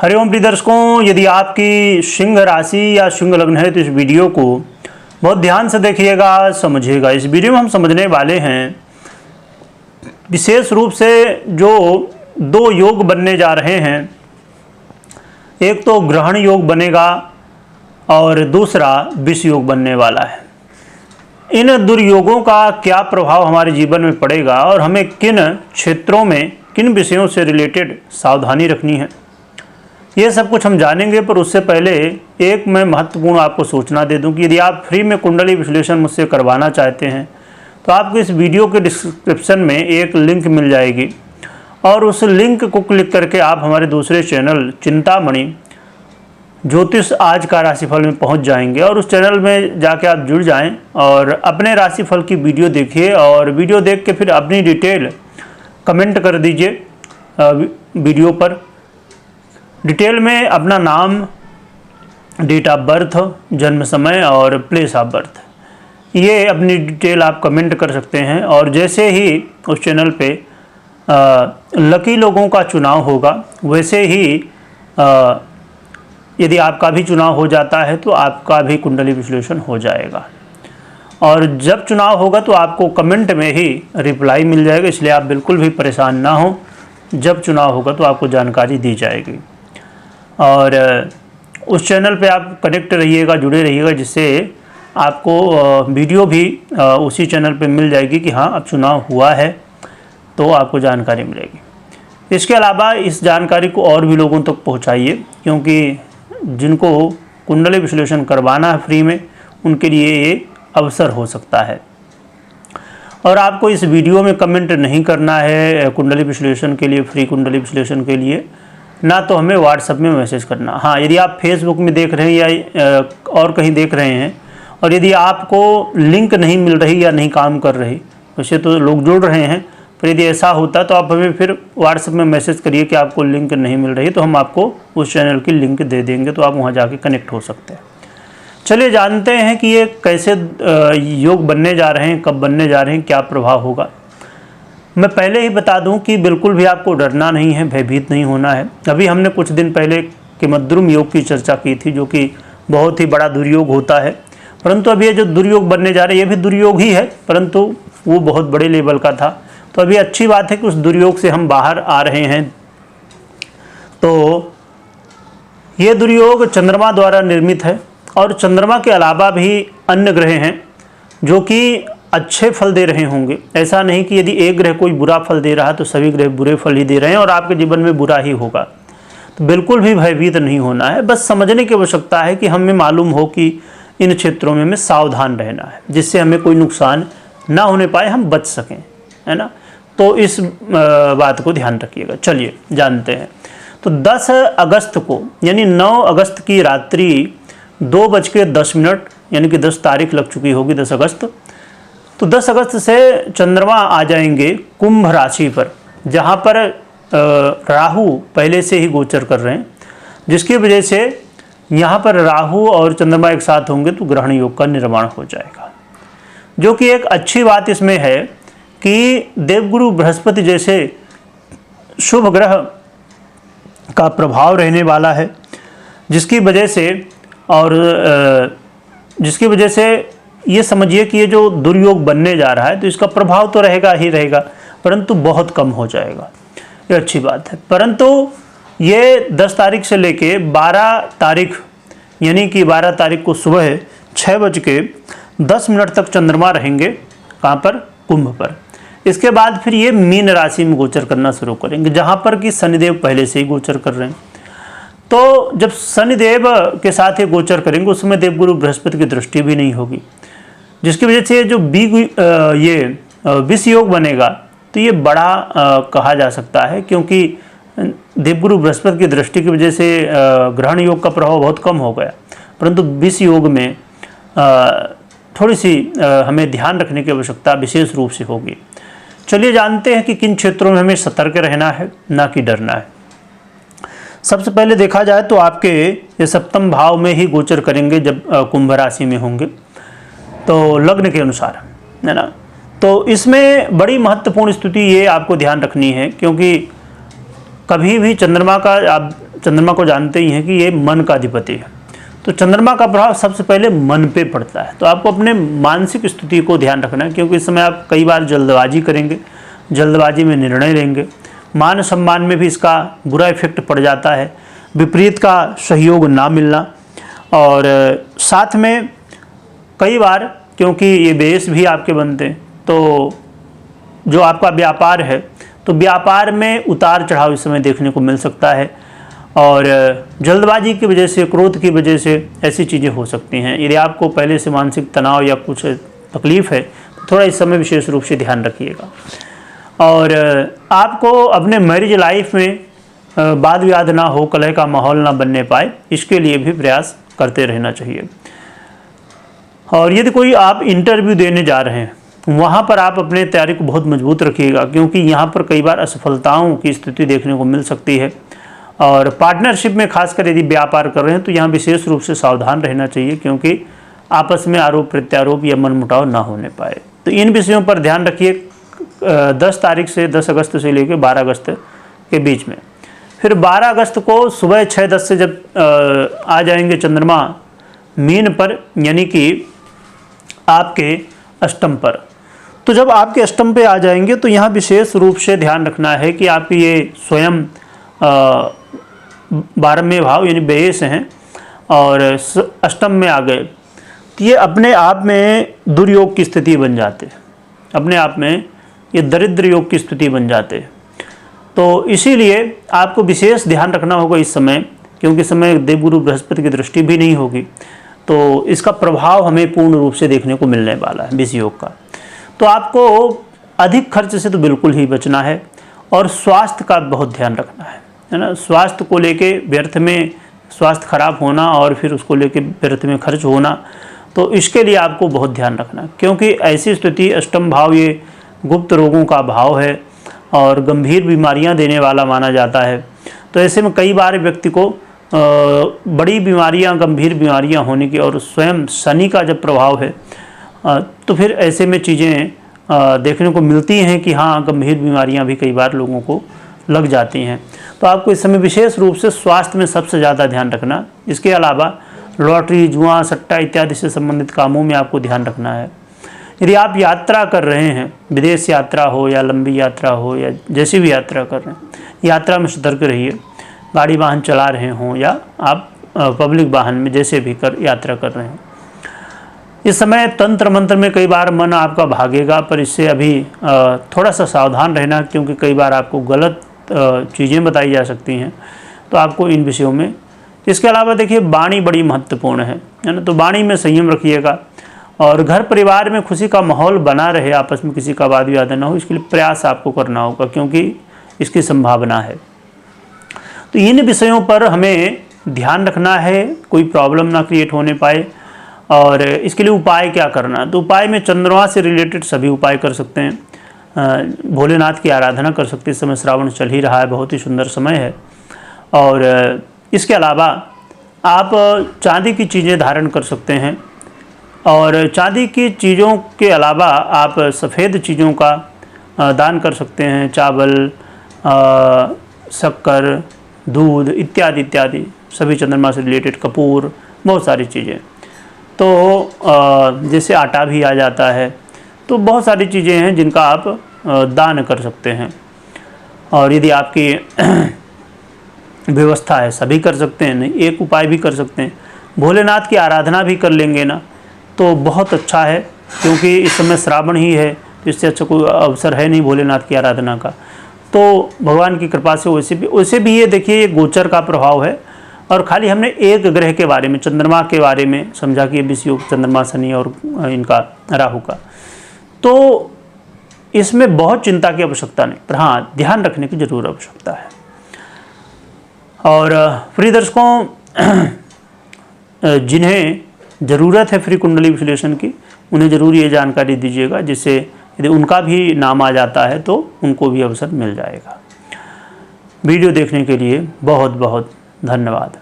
हरिओम प्रिय दर्शकों, यदि आपकी सिंह राशि या सिंह लग्न है तो इस वीडियो को बहुत ध्यान से देखिएगा, समझिएगा। इस वीडियो में हम समझने वाले हैं विशेष रूप से जो दो योग बनने जा रहे हैं। एक तो ग्रहण योग बनेगा और दूसरा विष योग बनने वाला है। इन दुर्योगों का क्या प्रभाव हमारे जीवन में पड़ेगा और हमें किन क्षेत्रों में किन विषयों से रिलेटेड सावधानी रखनी है, ये सब कुछ हम जानेंगे। पर उससे पहले एक मैं महत्वपूर्ण आपको सूचना दे दूं कि यदि आप फ्री में कुंडली विश्लेषण मुझसे करवाना चाहते हैं तो आपको इस वीडियो के डिस्क्रिप्शन में एक लिंक मिल जाएगी और उस लिंक को क्लिक करके आप हमारे दूसरे चैनल चिंतामणि ज्योतिष आज का राशिफल में पहुंच जाएंगे और उस चैनल में जाके आप जुड़ जाएं और अपने राशिफल की वीडियो देखिए और वीडियो देख के फिर अपनी डिटेल कमेंट कर दीजिए। वीडियो पर डिटेल में अपना नाम, डेट ऑफ बर्थ, जन्म समय और प्लेस ऑफ बर्थ, ये अपनी डिटेल आप कमेंट कर सकते हैं। और जैसे ही उस चैनल पे लकी लोगों का चुनाव होगा वैसे ही यदि आपका भी चुनाव हो जाता है तो आपका भी कुंडली विश्लेषण हो जाएगा। और जब चुनाव होगा तो आपको कमेंट में ही रिप्लाई मिल जाएगा, इसलिए आप बिल्कुल भी परेशान ना हो। जब चुनाव होगा तो आपको जानकारी दी जाएगी और उस चैनल पे आप कनेक्ट रहिएगा, जुड़े रहिएगा, जिससे आपको वीडियो भी उसी चैनल पे मिल जाएगी कि हाँ अब चुनाव हुआ है, तो आपको जानकारी मिलेगी। इसके अलावा इस जानकारी को और भी लोगों तक पहुँचाइए, क्योंकि जिनको कुंडली विश्लेषण करवाना है फ्री में, उनके लिए ये अवसर हो सकता है। और आपको इस वीडियो में कमेंट नहीं करना है कुंडली विश्लेषण के लिए, फ्री कुंडली विश्लेषण के लिए, ना तो हमें व्हाट्सएप में मैसेज करना। हाँ, यदि आप फेसबुक में देख रहे हैं या और कहीं देख रहे हैं और यदि आपको लिंक नहीं मिल रही या नहीं काम कर रही, वैसे तो लोग जुड़ रहे हैं, पर यदि ऐसा होता तो आप हमें फिर व्हाट्सएप में मैसेज करिए कि आपको लिंक नहीं मिल रही, तो हम आपको उस चैनल की लिंक दे देंगे, तो आप वहाँ जाके कनेक्ट हो सकते हैं। चलिए जानते हैं कि ये कैसे योग बनने जा रहे हैं, कब बनने जा रहे हैं, क्या प्रभाव होगा। मैं पहले ही बता दूं कि बिल्कुल भी आपको डरना नहीं है, भयभीत नहीं होना है। अभी हमने कुछ दिन पहले किमद्रुम योग की चर्चा की थी, जो कि बहुत ही बड़ा दुर्योग होता है। परंतु अभी ये जो दुर्योग बनने जा रहे हैं ये भी दुर्योग ही है, परंतु वो बहुत बड़े लेवल का था। तो अभी अच्छी बात है कि उस दुर्योग से हम बाहर आ रहे हैं। तो ये दुर्योग चंद्रमा द्वारा निर्मित है और चंद्रमा के अलावा भी अन्य ग्रह हैं जो कि अच्छे फल दे रहे होंगे। ऐसा नहीं कि यदि एक ग्रह कोई बुरा फल दे रहा है तो सभी ग्रह बुरे फल ही दे रहे हैं और आपके जीवन में बुरा ही होगा। तो बिल्कुल भी भयभीत नहीं होना है, बस समझने की आवश्यकता है कि हमें मालूम हो कि इन क्षेत्रों में हमें सावधान रहना है, जिससे हमें कोई नुकसान ना होने पाए, हम बच सकें, है ना। तो इस बात को ध्यान रखिएगा। चलिए जानते हैं। तो 10 अगस्त को यानी 9 अगस्त की रात्रि 2:10 यानी कि 10 तारीख लग चुकी होगी, 10 अगस्त। तो 10 अगस्त से चंद्रमा आ जाएंगे कुंभ राशि पर, जहाँ पर राहु पहले से ही गोचर कर रहे हैं, जिसकी वजह से यहाँ पर राहु और चंद्रमा एक साथ होंगे तो ग्रहण योग का निर्माण हो जाएगा। जो कि एक अच्छी बात इसमें है कि देवगुरु बृहस्पति जैसे शुभ ग्रह का प्रभाव रहने वाला है, जिसकी वजह से ये समझिए कि ये जो दुर्योग बनने जा रहा है तो इसका प्रभाव तो रहेगा ही रहेगा, परंतु बहुत कम हो जाएगा। ये अच्छी बात है। परंतु ये 10 तारीख से लेके 12 तारीख यानी कि 12 तारीख को सुबह 6:10 तक चंद्रमा रहेंगे। कहाँ पर? कुंभ पर। इसके बाद फिर ये मीन राशि में गोचर करना शुरू करेंगे, जहाँ पर कि शनिदेव पहले से ही गोचर कर रहे हैं। तो जब शनिदेव के साथ ये गोचर करेंगे उस समय देवगुरु बृहस्पति की दृष्टि भी नहीं होगी, जिसकी वजह से जो विष योग बनेगा तो ये बड़ा कहा जा सकता है, क्योंकि देवगुरु बृहस्पति की दृष्टि की वजह से ग्रहण योग का प्रभाव बहुत कम हो गया। परंतु विष योग में थोड़ी सी हमें ध्यान रखने की आवश्यकता विशेष रूप से होगी। चलिए जानते हैं कि किन क्षेत्रों में हमें सतर्क रहना है, ना कि डरना है। सबसे पहले देखा जाए तो आपके ये सप्तम भाव में ही गोचर करेंगे जब कुंभ राशि में होंगे, तो लग्न के अनुसार, है ना। तो इसमें बड़ी महत्वपूर्ण स्थिति ये आपको ध्यान रखनी है, क्योंकि कभी भी चंद्रमा का आप चंद्रमा को जानते ही हैं कि ये मन का अधिपति है, तो चंद्रमा का प्रभाव सबसे पहले मन पे पड़ता है। तो आपको अपने मानसिक स्थिति को ध्यान रखना है, क्योंकि इस समय आप कई बार जल्दबाजी करेंगे, जल्दबाजी में निर्णय लेंगे, मान सम्मान में भी इसका बुरा इफेक्ट पड़ जाता है, विपरीत का सहयोग ना मिलना, और साथ में कई बार क्योंकि ये बेस भी आपके बनते हैं, तो जो आपका व्यापार है तो व्यापार में उतार चढ़ाव इस समय देखने को मिल सकता है, और जल्दबाजी की वजह से, क्रोध की वजह से ऐसी चीज़ें हो सकती हैं। यदि आपको पहले से मानसिक तनाव या कुछ तकलीफ़ है तो थोड़ा इस समय विशेष रूप से ध्यान रखिएगा। और आपको अपने मैरिज लाइफ में वाद विवाद ना हो, कलह का माहौल ना बनने पाए, इसके लिए भी प्रयास करते रहना चाहिए। और यदि कोई आप इंटरव्यू देने जा रहे हैं, वहाँ पर आप अपने तैयारी को बहुत मजबूत रखिएगा, क्योंकि यहाँ पर कई बार असफलताओं की स्थिति देखने को मिल सकती है। और पार्टनरशिप में खासकर यदि व्यापार कर रहे हैं तो यहाँ विशेष रूप से सावधान रहना चाहिए, क्योंकि आपस में आरोप प्रत्यारोप या मनमुटाव ना होने पाए। तो इन विषयों पर ध्यान रखिए 10 अगस्त से लेकर 12 अगस्त के बीच में। फिर 12 अगस्त को सुबह 6:10 से जब आ जाएंगे चंद्रमा मीन पर, यानी कि आपके अष्टम पर। तो जब आपके अष्टम पे आ जाएंगे तो यहाँ विशेष रूप से ध्यान रखना है कि आपकी ये स्वयं 12वें भाव यानी बेस हैं और अष्टम में आ गए, तो ये अपने आप में दुर्योग की स्थिति बन जाते हैं, अपने आप में ये दरिद्र योग की स्थिति बन जाते हैं। तो इसीलिए आपको विशेष ध्यान रखना होगा इस समय, क्योंकि इस समय देवगुरु बृहस्पति की दृष्टि भी नहीं होगी, तो इसका प्रभाव हमें पूर्ण रूप से देखने को मिलने वाला है विष योग का। तो आपको अधिक खर्च से तो बिल्कुल ही बचना है, और स्वास्थ्य का बहुत ध्यान रखना है ना। स्वास्थ्य को लेके व्यर्थ में स्वास्थ्य खराब होना और फिर उसको लेके व्यर्थ में खर्च होना, तो इसके लिए आपको बहुत ध्यान रखना, क्योंकि ऐसी स्थिति, अष्टम भाव ये गुप्त रोगों का भाव है और गंभीर बीमारियां देने वाला माना जाता है। तो ऐसे में कई बार व्यक्ति को बड़ी बीमारियां, गंभीर बीमारियां होने की, और स्वयं शनि का जब प्रभाव है तो फिर ऐसे में चीज़ें देखने को मिलती हैं कि हाँ, गंभीर बीमारियां भी कई बार लोगों को लग जाती हैं। तो आपको इस समय विशेष रूप से स्वास्थ्य में सबसे ज़्यादा ध्यान रखना। इसके अलावा लॉटरी, जुआ, सट्टा इत्यादि से संबंधित कामों में आपको ध्यान रखना है। यदि आप यात्रा कर रहे हैं, विदेश यात्रा हो या लंबी यात्रा हो या जैसी भी यात्रा कर रहे हैं, यात्रा में सतर्क रहिए। गाड़ी वाहन चला रहे हों या आप पब्लिक वाहन में जैसे भी यात्रा कर रहे हैं, इस समय तंत्र मंत्र में कई बार मन आपका भागेगा, पर इससे अभी थोड़ा सा सावधान रहना, क्योंकि कई बार आपको गलत चीज़ें बताई जा सकती हैं। तो आपको इन विषयों में, इसके अलावा देखिए वाणी बड़ी महत्वपूर्ण है ना, तो वाणी में संयम रखिएगा। और घर परिवार में खुशी का माहौल बना रहे, आपस में किसी का वाद विवाद न हो, इसके लिए प्रयास आपको करना होगा, क्योंकि इसकी संभावना है। तो इन विषयों पर हमें ध्यान रखना है, कोई प्रॉब्लम ना क्रिएट होने पाए। और इसके लिए उपाय क्या करना, तो उपाय में चंद्रमा से रिलेटेड सभी उपाय कर सकते हैं। भोलेनाथ की आराधना कर सकते हैं। इस समय श्रावण चल ही रहा है, बहुत ही सुंदर समय है। और इसके अलावा आप चांदी की चीज़ें धारण कर सकते हैं, और चांदी की चीज़ों के अलावा आप सफ़ेद चीज़ों का दान कर सकते हैं। चावल, शक्कर, दूध इत्यादि इत्यादि, सभी चंद्रमा से रिलेटेड, कपूर, बहुत सारी चीज़ें। तो जैसे आटा भी आ जाता है, तो बहुत सारी चीज़ें हैं जिनका आप दान कर सकते हैं। और यदि आपकी व्यवस्था है, सभी कर सकते हैं, नहीं एक उपाय भी कर सकते हैं। भोलेनाथ की आराधना भी कर लेंगे ना तो बहुत अच्छा है, क्योंकि इस समय श्रावण ही है, तो इससे अच्छा कोई अवसर है नहीं भोलेनाथ की आराधना का। तो भगवान की कृपा से वैसे भी ये देखिए, ये गोचर का प्रभाव है, और खाली हमने एक ग्रह के बारे में, चंद्रमा के बारे में समझा कि ये विष योग चंद्रमा, शनि और इनका राहु का, तो इसमें बहुत चिंता की आवश्यकता नहीं, पर हाँ ध्यान रखने की जरूर आवश्यकता है। और प्रिय दर्शकों, जिन्हें ज़रूरत है फ्री कुंडली विश्लेषण की, उन्हें ज़रूर ये जानकारी दीजिएगा, जिससे यदि उनका भी नाम आ जाता है तो उनको भी अवसर मिल जाएगा। वीडियो देखने के लिए बहुत बहुत धन्यवाद।